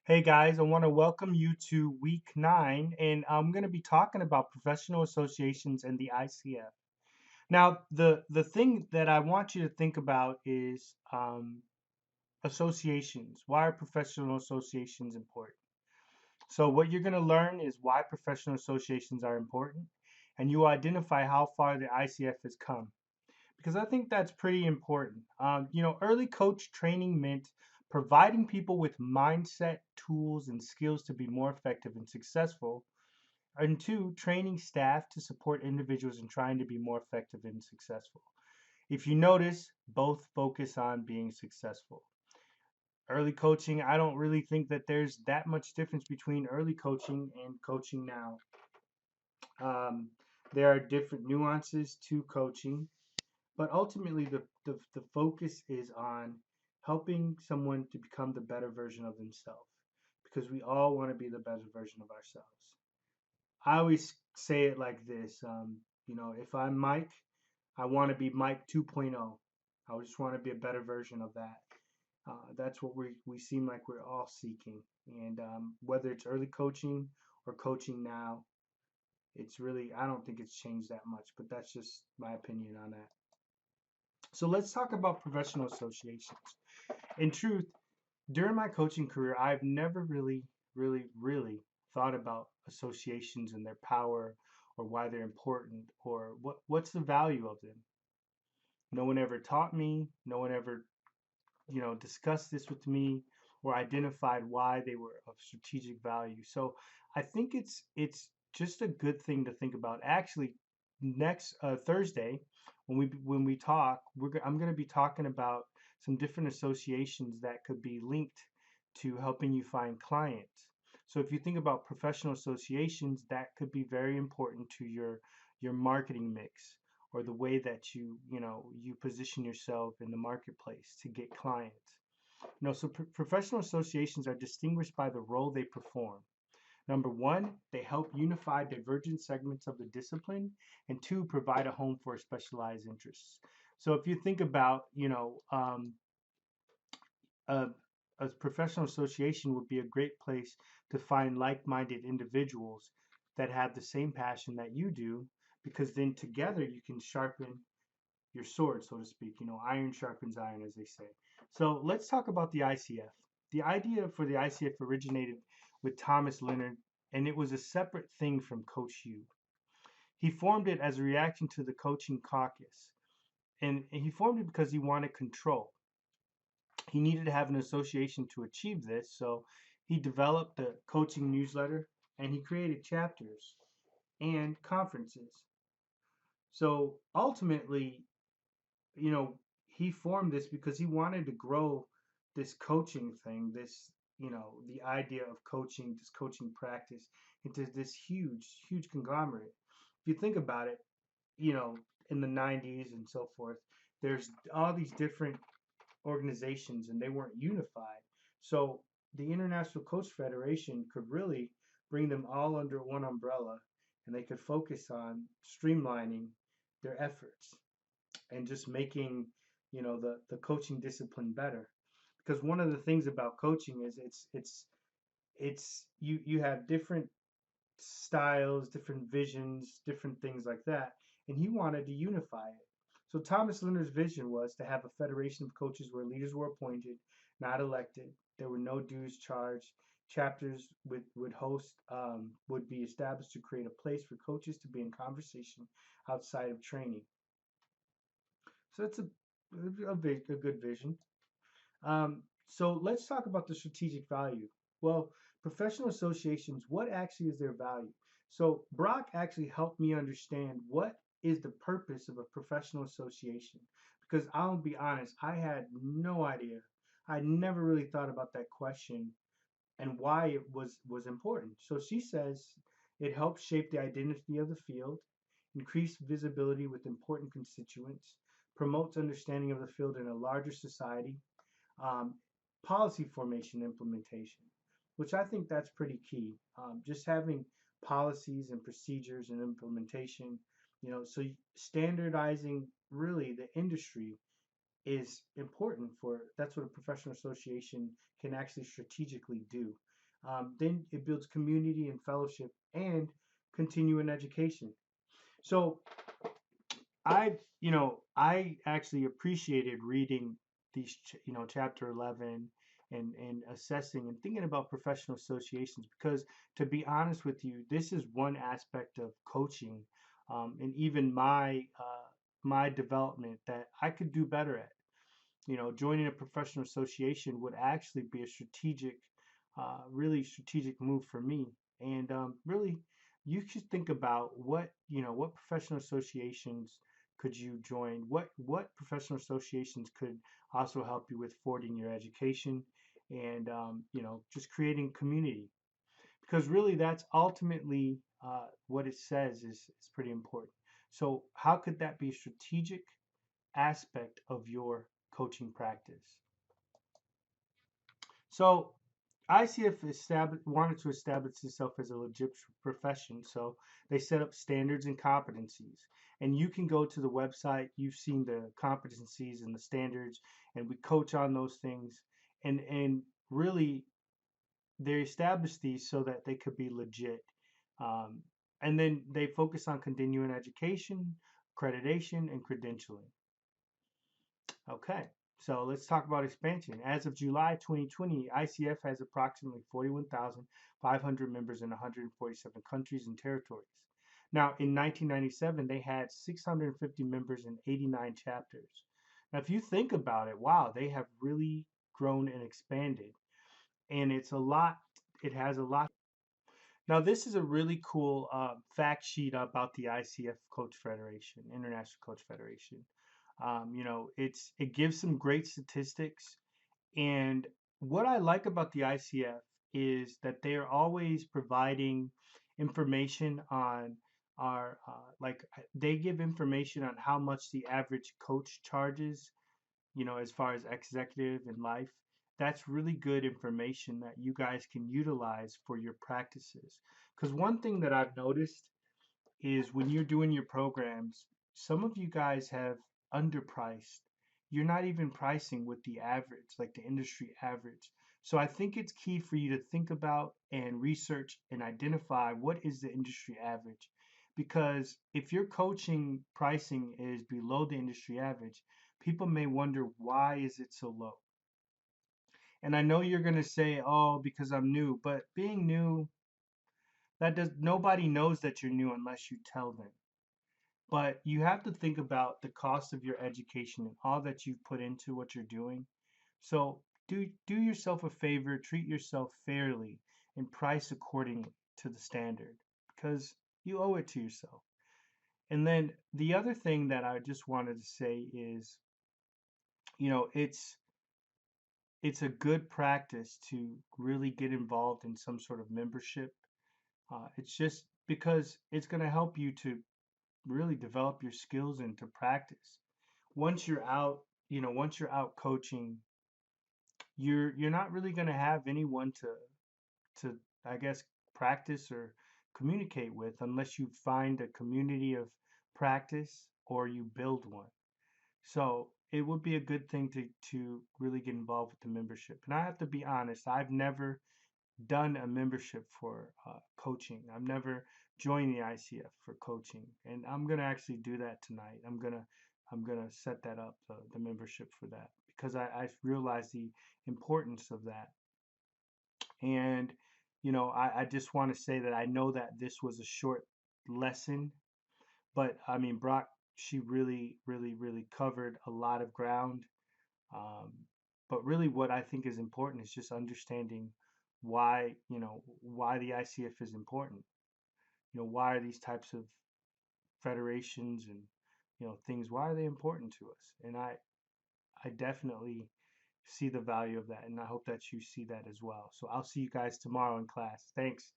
Hey guys, I want to welcome you to week 9, and I'm going to be talking about professional associations and the ICF. Now, the thing that I want you to think about is associations. Why are professional associations important? So, what you're going to learn is why professional associations are important, and you identify how far the ICF has come because I think that's pretty important. Early coach training meant providing people with mindset, tools, and skills to be more effective and successful. And two, training staff to support individuals in trying to be more effective and successful. If you notice, both focus on being successful. Early coaching, I don't really think that there's that much difference between early coaching and coaching now. Um, there are different nuances to coaching, but ultimately the focus is on helping someone to become the better version of themselves because we all want to be the better version of ourselves. I always say it like this, if I'm Mike, I want to be Mike 2.0. I just want to be a better version of that. That's what we seem like we're all seeking. And whether it's early coaching or coaching now, it's really, I don't think it's changed that much, but that's just my opinion on that. So let's talk about professional associations. In truth, during my coaching career, I've never really thought about associations and their power or why they're important or what's the value of them. No one ever taught me, no one ever, discussed this with me or identified why they were of strategic value. So I think it's just a good thing to think about. Actually, next Thursday when we talk, I'm going to be talking about some different associations that could be linked to helping you find clients. So if you think about professional associations, that could be very important to your marketing mix or the way that you position yourself in the marketplace to get clients. So professional associations are distinguished by the role they perform. Number one, they help unify divergent segments of the discipline, and two, provide a home for specialized interests. So if you think about, a, a professional association would be a great place to find like-minded individuals that have the same passion that you do, because then together you can sharpen your sword, so to speak. Iron sharpens iron, as they say. So let's talk about the ICF. The idea for the ICF originated with Thomas Leonard, and it was a separate thing from Coach U. He formed it as a reaction to the coaching caucus, and he formed it because he wanted control. He needed to have an association to achieve this, so he developed a coaching newsletter and he created chapters and conferences. So ultimately, you know, he formed this because he wanted to grow this coaching thing, the idea of coaching, this coaching practice into this huge conglomerate. If you think about it, you know, in the 90s and so forth, there's all these different organizations and they weren't unified. So the International Coach Federation could really bring them all under one umbrella and they could focus on streamlining their efforts and just making the coaching discipline better, because one of the things about coaching is you have different styles, different visions, different things like that, and he wanted to unify it. So Thomas Leonard's vision was to have a federation of coaches where leaders were appointed, not elected. There were no dues charged. Chapters would be established to create a place for coaches to be in conversation outside of training. So that's a good vision. So let's talk about the strategic value. Well, professional associations, what actually is their value? So Brock actually helped me understand what is the purpose of a professional association, because I'll be honest, I had no idea. I never really thought about that question and why it was important. So she says it helps shape the identity of the field, increase visibility with important constituents, promotes understanding of the field in a larger society, um, policy formation implementation, which I think that's pretty key. Just having policies and procedures and implementation, so standardizing really the industry is important for that's what a professional association can actually strategically do. Then it builds community and fellowship and continuing education. So I actually appreciated reading these, chapter 11 and assessing and thinking about professional associations because, to be honest with you, this is one aspect of coaching, and even my development that I could do better at. Joining a professional association would actually be a really strategic move for me. And really, you should think about what professional associations could you join? What professional associations could also help you with forwarding your education and just creating community? Because really, that's ultimately what it says is pretty important. So, how could that be a strategic aspect of your coaching practice? So ICF wanted to establish itself as a legit profession, so they set up standards and competencies. And you can go to the website, you've seen the competencies and the standards, and we coach on those things. And really, they established these so that they could be legit. Um, and then they focus on continuing education, accreditation, and credentialing. Okay, so let's talk about expansion. As of July 2020, ICF has approximately 41,500 members in 147 countries and territories. Now, in 1997, they had 650 members in 89 chapters. Now, if you think about it, wow, they have really grown and expanded, and it's a lot. It has a lot. Now, this is a really cool fact sheet about the ICF Coach Federation, International Coach Federation. It gives some great statistics, and what I like about the ICF is that they are always providing information on they give information on how much the average coach charges, as far as executive in life. That's really good information that you guys can utilize for your practices. Because one thing that I've noticed is when you're doing your programs, some of you guys have underpriced. You're not even pricing with the average, like the industry average. So I think it's key for you to think about and research and identify what is the industry average. Because if your coaching pricing is below the industry average, people may wonder why is it so low. And I know you're going to say, "Oh, because I'm new," but being new, that does nobody knows that you're new unless you tell them. But you have to think about the cost of your education and all that you've put into what you're doing. So do yourself a favor, treat yourself fairly, and price accordingly to the standard because you owe it to yourself. And then the other thing that I just wanted to say is, you know, it's a good practice to really get involved in some sort of membership. It's just because it's going to help you to really develop your skills and to practice. Once you're out coaching, you're not really going to have anyone to I guess practice or communicate with unless you find a community of practice or you build one. So it would be a good thing to really get involved with the membership. And I have to be honest, I've never done a membership for coaching. I've never joined the ICF for coaching, and I'm gonna actually do that tonight. I'm gonna set that up, the membership for that, because I realize the importance of that. And I just want to say that I know that this was a short lesson, but I mean, Brock, she really, really, really covered a lot of ground. Um, but really, what I think is important is just understanding why the ICF is important. Why are these types of federations and things, why are they important to us? And I definitely see the value of that, and I hope that you see that as well. So I'll see you guys tomorrow in class. Thanks.